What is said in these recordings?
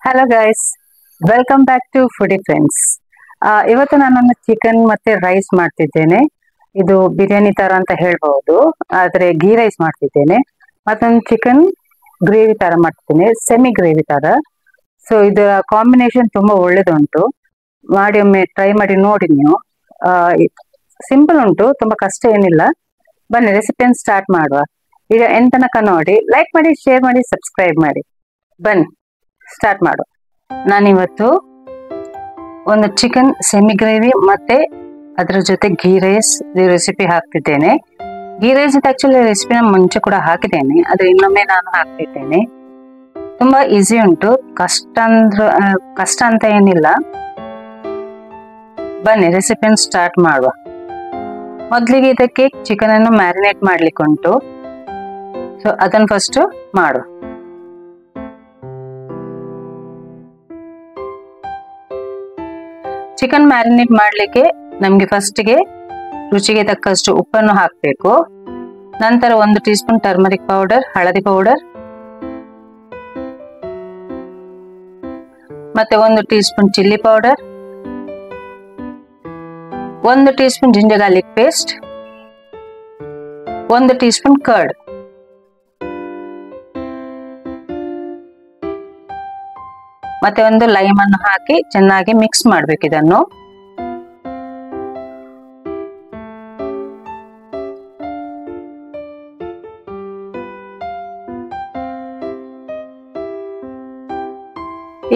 Hello guys, welcome back to foodie friends. ಇವತ್ತು ನಾನೊಂದು chicken ಮತ್ತೆ ರೈಸ್ ಮಾಡ್ತಿದ್ದೇನೆ. ಇದು ಬಿರಿಯಾನಿ ತರ ಅಂತ ಹೇಳ್ಬಹುದು, ಆದ್ರೆ ಗೀ ರೈಸ್ ಮಾಡ್ತಿದ್ದೇನೆ. ಮತ್ತೊಂದು ಚಿಕನ್ ಗ್ರೇವಿ ತರ ಮಾಡ್ತಿದ್ದೇನೆ, ಸೆಮಿ ಗ್ರೇವಿ ತರ. ಸೊ ಇದರ ಕಾಂಬಿನೇಷನ್ ತುಂಬಾ ಒಳ್ಳೇದುಂಟು. ಮಾಡಿ ಒಮ್ಮೆ ಟ್ರೈ ಮಾಡಿ ನೋಡಿ ನೀವು. ಸಿಂಪಲ್ ಉಂಟು, ತುಂಬಾ ಕಷ್ಟ ಏನಿಲ್ಲ. ಬನ್ನಿ ರೆಸಿಪಿಯನ್ನು ಸ್ಟಾರ್ಟ್ ಮಾಡುವ. ಈಗ ಎಂತ ತನಕ ನೋಡಿ, ಲೈಕ್ ಮಾಡಿ, ಶೇರ್ ಮಾಡಿ, ಸಬ್ಸ್ಕ್ರೈಬ್ ಮಾಡಿ. ಬನ್ನಿ ಸ್ಟಾರ್ಟ್ ಮಾಡು. ನಾನಿವತ್ತು ಒಂದು ಚಿಕನ್ ಸೆಮಿ ಗ್ರೇವಿ ಮತ್ತೆ ಅದರ ಜೊತೆ ಗೀ ರೈಸ್ ರೆಸಿಪಿ ಹಾಕ್ತಿದ್ದೇನೆ. ಗೀ ರೈಸ್ ಆಕ್ಚುಲಿ ರೆಸಿಪಿನ ಮುಂಚೆ ಕೂಡ ಹಾಕಿದ್ದೇನೆ, ಆದ್ರೆ ಇನ್ನೊಮ್ಮೆ ನಾನು ಹಾಕ್ತಿದ್ದೇನೆ. ತುಂಬಾ ಈಸಿ ಉಂಟು, ಕಷ್ಟ ಅಂತ ಏನಿಲ್ಲ. ಬನ್ನಿ ರೆಸಿಪಿಯನ್ನು ಸ್ಟಾರ್ಟ್ ಮಾಡುವ. ಮೊದಲಿಗೆ ಇದಕ್ಕೆ ಚಿಕನ್ ಅನ್ನು ಮ್ಯಾರಿನೇಟ್ ಮಾಡ್ಲಿಕ್ಕೆ ಉಂಟು. ಸೊ ಅದನ್ನು ಫಸ್ಟ್ ಮಾಡು. ಚಿಕನ್ ಮ್ಯಾರಿನೇಟ್ ಮಾಡ್ಲಿಕ್ಕೆ ನಮ್ಗೆ ಫಸ್ಟ್ಗೆ ರುಚಿಗೆ ತಕ್ಕಷ್ಟು ಉಪ್ಪನ್ನು ಹಾಕಬೇಕು. ನಂತರ 1 ಟೀ ಸ್ಪೂನ್ ಟರ್ಮರಿಕ್ ಪೌಡರ್, ಹಳದಿ ಪೌಡರ್, ಮತ್ತೆ 1 tea spoon chilli powder, 1 teaspoon ginger garlic paste, 1 tea spoon curd, ಮತ್ತೆ 1 ಲೈಮ್ ಅನ್ನು ಹಾಕಿ ಚೆನ್ನಾಗಿ ಮಿಕ್ಸ್ ಮಾಡ್ಬೇಕು ಇದನ್ನು.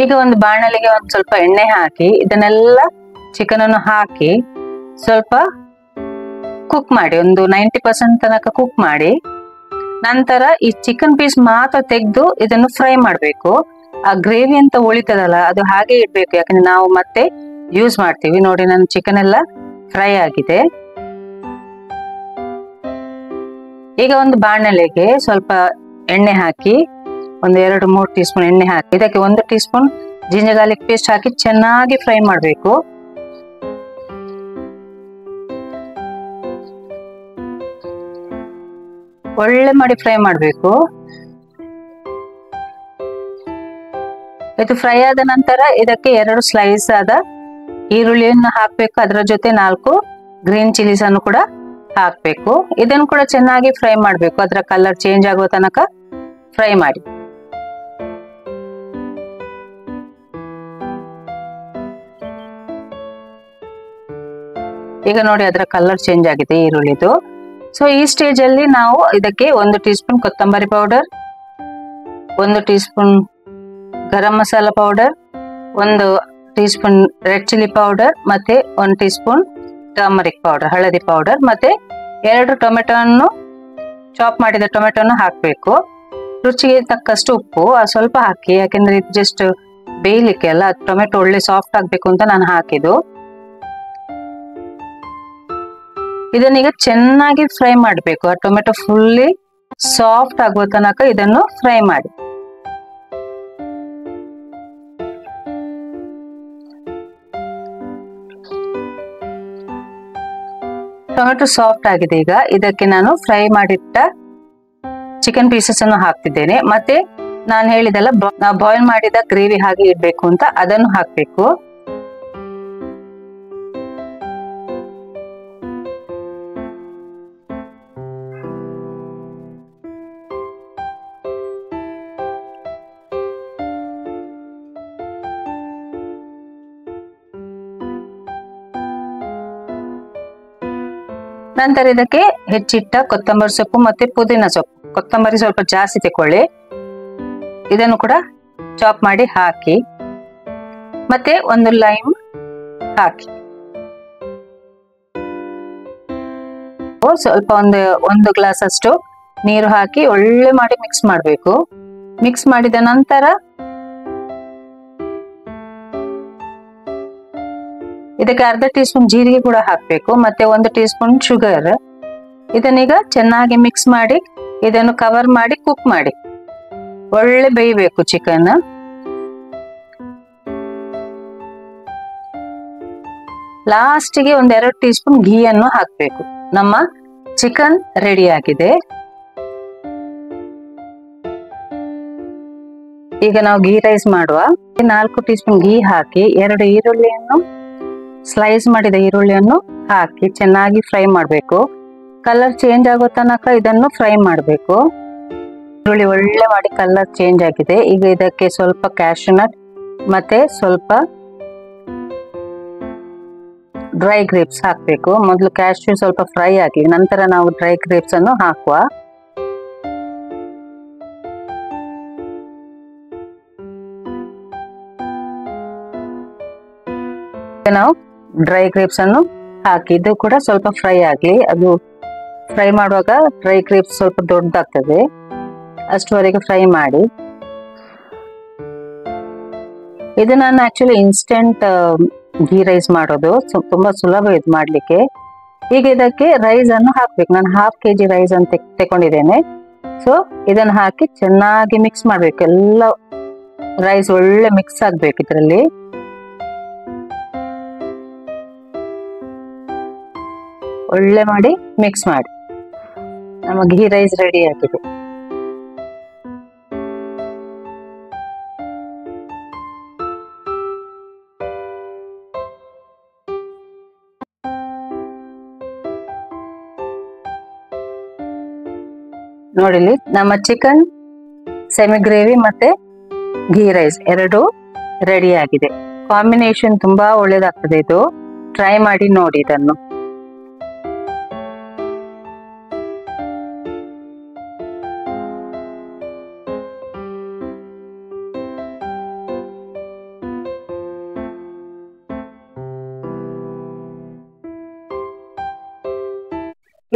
ಈಗ ಒಂದು ಬಾಣಲಿಗೆ ಸ್ವಲ್ಪ ಎಣ್ಣೆ ಹಾಕಿ ಇದನ್ನೆಲ್ಲ ಚಿಕನ್ ಅನ್ನು ಹಾಕಿ ಸ್ವಲ್ಪ ಕುಕ್ ಮಾಡಿ, ಒಂದು 90% ತನಕ ಕುಕ್ ಮಾಡಿ. ನಂತರ ಈ ಚಿಕನ್ ಪೀಸ್ ಮಾತ್ರ ತೆಗೆದು ಇದನ್ನು ಫ್ರೈ ಮಾಡ್ಬೇಕು. ಆ ಗ್ರೇವಿ ಅಂತ ಉಳಿತದಲ್ಲ, ಅದು ಹಾಗೆ ಇಡ್ಬೇಕು, ಯಾಕಂದ್ರೆ ನಾವು ಮತ್ತೆ ಯೂಸ್ ಮಾಡ್ತೀವಿ. ನೋಡಿ, ನನ್ನ ಚಿಕನ್ ಎಲ್ಲ ಫ್ರೈ ಆಗಿದೆ. ಈಗ ಒಂದು ಬಾಣಲೆಗೆ ಸ್ವಲ್ಪ ಎಣ್ಣೆ ಹಾಕಿ, ಒಂದು 2-3 ಟೀ ಸ್ಪೂನ್ ಎಣ್ಣೆ ಹಾಕಿ ಇದಕ್ಕೆ 1 teaspoon ginger garlic paste ಹಾಕಿ ಚೆನ್ನಾಗಿ ಫ್ರೈ ಮಾಡ್ಬೇಕು. ಒಳ್ಳೆ ಮಾಡಿ ಫ್ರೈ ಮಾಡ್ಬೇಕು. ಇದು ಫ್ರೈ ಆದ ನಂತರ ಇದಕ್ಕೆ 2 ಸ್ಲೈಸ್ ಆದ ಈರುಳ್ಳಿಯನ್ನು ಹಾಕ್ಬೇಕು. ಅದರ ಜೊತೆ 4 ಗ್ರೀನ್ ಚಿಲ್ಲೀಸ್ ಅನ್ನು ಕೂಡ ಹಾಕ್ಬೇಕು. ಇದನ್ನು ಕೂಡ ಚೆನ್ನಾಗಿ ಫ್ರೈ ಮಾಡ್ಬೇಕು, ಅದರ ಕಲರ್ ಚೇಂಜ್ ಆಗುವ ತನಕ ಫ್ರೈ ಮಾಡಿ. ಈಗ ನೋಡಿ, ಅದರ ಕಲರ್ ಚೇಂಜ್ ಆಗಿದೆ ಈರುಳ್ಳಿದು. ಸೊ ಈ ಸ್ಟೇಜ್ ಅಲ್ಲಿ ನಾವು ಇದಕ್ಕೆ 1 ಟೀ ಸ್ಪೂನ್ ಕೊತ್ತಂಬರಿ powder, 1 teaspoon garam masala powder, 1 teaspoon red chilli powder, ಮತ್ತೆ 1 ಟೀ ಸ್ಪೂನ್ ಟರ್ಮರಿಕ್ ಪೌಡರ್, ಹಳದಿ ಪೌಡರ್, ಮತ್ತೆ 2 ಟೊಮೆಟೊವನ್ನು ಚಾಪ್ ಮಾಡಿದ ಟೊಮೆಟೊನ್ನು ಹಾಕ್ಬೇಕು. ರುಚಿಗೆ ತಕ್ಕಷ್ಟು ಉಪ್ಪು ಸ್ವಲ್ಪ ಹಾಕಿ, ಯಾಕೆಂದ್ರೆ ಇದು ಜಸ್ಟ್ ಬೇಯಲಿಕ್ಕೆ ಅಲ್ಲ, ಟೊಮೆಟೊ ಒಳ್ಳೆ ಸಾಫ್ಟ್ ಆಗ್ಬೇಕು ಅಂತ ನಾನು ಹಾಕಿದ್ದು. ಇದನ್ನೀಗ ಚೆನ್ನಾಗಿ ಫ್ರೈ ಮಾಡಬೇಕು. ಆ ಟೊಮೆಟೊ ಫುಲ್ಲಿ ಸಾಫ್ಟ್ ಆಗುವ ತನಕ ಇದನ್ನು ಫ್ರೈ ಮಾಡಿ. ಟೊಮೆಟೊ ಸಾಫ್ಟ್ ಆಗಿದೆ. ಈಗ ಇದಕ್ಕೆ ನಾನು ಫ್ರೈ ಮಾಡಿಟ್ಟ ಚಿಕನ್ ಪೀಸಸ್ ಅನ್ನು ಹಾಕ್ತಿದ್ದೇನೆ. ಮತ್ತೆ ನಾನು ಹೇಳಿದೆಲ್ಲ ಬಾಯ್ಲ್ ಮಾಡಿದ ಗ್ರೇವಿ ಹಾಗೆ ಇಡ್ಬೇಕು ಅಂತ, ಅದನ್ನು ಹಾಕ್ಬೇಕು. ನಂತರ ಇದಕ್ಕೆ ಹೆಚ್ಚಿಟ್ಟ ಕೊತ್ತಂಬರಿ ಸೊಪ್ಪು ಮತ್ತೆ ಪುದೀನ ಸೊಪ್ಪು, ಕೊತ್ತಂಬರಿ ಸ್ವಲ್ಪ ಜಾಸ್ತಿ ತಕೊಳ್ಳಿ, ಇದನ್ನು ಕೂಡ ಚಾಪ್ ಮಾಡಿ ಹಾಕಿ. ಮತ್ತೆ 1 ಲೈಮ್ ಹಾಕಿ ಸ್ವಲ್ಪ ಒಂದು ಗ್ಲಾಸ್ ಅಷ್ಟು ನೀರು ಹಾಕಿ ಒಳ್ಳೆ ಮಾಡಿ ಮಿಕ್ಸ್ ಮಾಡಬೇಕು. ಮಿಕ್ಸ್ ಮಾಡಿದ ನಂತರ ಇದಕ್ಕೆ 1/2 ಟೀ ಸ್ಪೂನ್ ಜೀರಿಗೆ ಕೂಡ ಹಾಕ್ಬೇಕು, ಮತ್ತೆ 1 ಟೀ ಸ್ಪೂನ್ ಶುಗರ್. ಇದನ್ನೀಗ ಚೆನ್ನಾಗಿ ಮಿಕ್ಸ್ ಮಾಡಿ ಇದನ್ನು ಕವರ್ ಮಾಡಿ ಕುಕ್ ಮಾಡಿ. ಒಳ್ಳೆ ಬೇಯಬೇಕು ಚಿಕನ್. ಲಾಸ್ಟಿಗೆ 2 ಟೀ ಸ್ಪೂನ್ ಘೀಯನ್ನು ಹಾಕ್ಬೇಕು. ನಮ್ಮ ಚಿಕನ್ ರೆಡಿ ಆಗಿದೆ. ಈಗ ನಾವು ಗೀ ರೈಸ್ ಮಾಡುವ. 4 ಟೀ ಸ್ಪೂನ್ ಗೀ ಹಾಕಿ 2 ಈರುಳ್ಳಿಯನ್ನು ಸ್ಲೈಸ್ ಮಾಡಿದ ಈರುಳ್ಳಿಯನ್ನು ಹಾಕಿ ಚೆನ್ನಾಗಿ ಫ್ರೈ ಮಾಡಬೇಕು. ಕಲರ್ ಚೇಂಜ್ ಆಗೋ ತನಕ ಇದನ್ನು ಫ್ರೈ ಮಾಡಬೇಕು. ಈರುಳ್ಳಿ ಒಳ್ಳೆ ಮಾಡಿ ಕಲರ್ ಚೇಂಜ್ ಆಗಿದೆ. ಈಗ ಇದಕ್ಕೆ ಸ್ವಲ್ಪ ಕ್ಯಾಶ್ಯೂ ನಟ್ ಮತ್ತೆ ಸ್ವಲ್ಪ ಡ್ರೈ ಗ್ರೇಪ್ಸ್ ಹಾಕಬೇಕು. ಮೊದಲು ಕ್ಯಾಶ್ಯೂ ಸ್ವಲ್ಪ ಫ್ರೈ ಆಗಲಿ, ನಂತರ ನಾವು ಡ್ರೈ ಗ್ರೇಪ್ಸ್ ಅನ್ನು ಹಾಕುವ. ನಾವು ಡ್ರೈ ಗ್ರೇಪ್ಸ್ ಅನ್ನು ಹಾಕಿ ಇದು ಕೂಡ ಸ್ವಲ್ಪ ಫ್ರೈ ಆಗಲಿ. ಅದು ಫ್ರೈ ಮಾಡುವಾಗ ಡ್ರೈ ಗ್ರೇಪ್ಸ್ ಸ್ವಲ್ಪ ದೊಡ್ಡದಾಗ್ತದೆ, ಅಷ್ಟುವರೆಗೆ ಫ್ರೈ ಮಾಡಿ. ಇದು ನಾನು ಆಕ್ಚುಲಿ ಇನ್ಸ್ಟೆಂಟ್ ಗೀ ರೈಸ್ ಮಾಡೋದು, ತುಂಬಾ ಸುಲಭ ಇದು ಮಾಡ್ಲಿಕ್ಕೆ. ಈಗ ಇದಕ್ಕೆ ರೈಸ್ ಅನ್ನು ಹಾಕ್ಬೇಕು. ನಾನು 1/2 kg ರೈಸ್ ಅಂತ ತಗೊಂಡಿದ್ದೇನೆ. ಸೊ ಇದನ್ನು ಹಾಕಿ ಚೆನ್ನಾಗಿ ಮಿಕ್ಸ್ ಮಾಡ್ಬೇಕು. ಎಲ್ಲ ರೈಸ್ ಒಳ್ಳೆ ಮಿಕ್ಸ್ ಆಗ್ಬೇಕು ಇದರಲ್ಲಿ. ಒಳ್ಳೆ ಮಾಡಿ ಮಿಕ್ಸ್ ಮಾಡಿ. ನಮ್ಮ ಗೀ ರೈಸ್ ರೆಡಿ ಆಗಿದೆ. ನೋಡಿಲಿ, ನಮ್ಮ ಚಿಕನ್ ಸೆಮಿ ಗ್ರೇವಿ ಮತ್ತೆ ಗೀ ರೈಸ್ ಎರಡು ರೆಡಿ ಆಗಿದೆ. ಕಾಂಬಿನೇಷನ್ ತುಂಬಾ ಒಳ್ಳೇದಾಗ್ತದೆ ಇದು. ಟ್ರೈ ಮಾಡಿ ನೋಡಿ ಇದನ್ನು.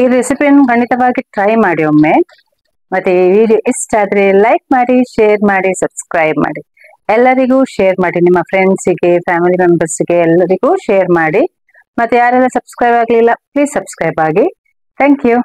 ಈ ರೆಸಿಪಿಯನ್ನು ಖಂಡಿತವಾಗಿ ಟ್ರೈ ಮಾಡಿ ಒಮ್ಮೆ. ಮತ್ತೆ ಈ ವಿಡಿಯೋ ಇಷ್ಟ ಆದ್ರೆ ಲೈಕ್ ಮಾಡಿ, ಶೇರ್ ಮಾಡಿ, ಸಬ್ಸ್ಕ್ರೈಬ್ ಮಾಡಿ. ಎಲ್ಲರಿಗೂ ಶೇರ್ ಮಾಡಿ, ನಿಮ್ಮ ಫ್ರೆಂಡ್ಸಿಗೆ, ಫ್ಯಾಮಿಲಿ ಮೆಂಬರ್ಸ್ಗೆ ಎಲ್ಲರಿಗೂ ಶೇರ್ ಮಾಡಿ. ಮತ್ತೆ ಯಾರೆಲ್ಲ ಸಬ್ಸ್ಕ್ರೈಬ್ ಆಗಲಿಲ್ಲ ಪ್ಲೀಸ್ ಸಬ್ಸ್ಕ್ರೈಬ್ ಆಗಿ. Thank you.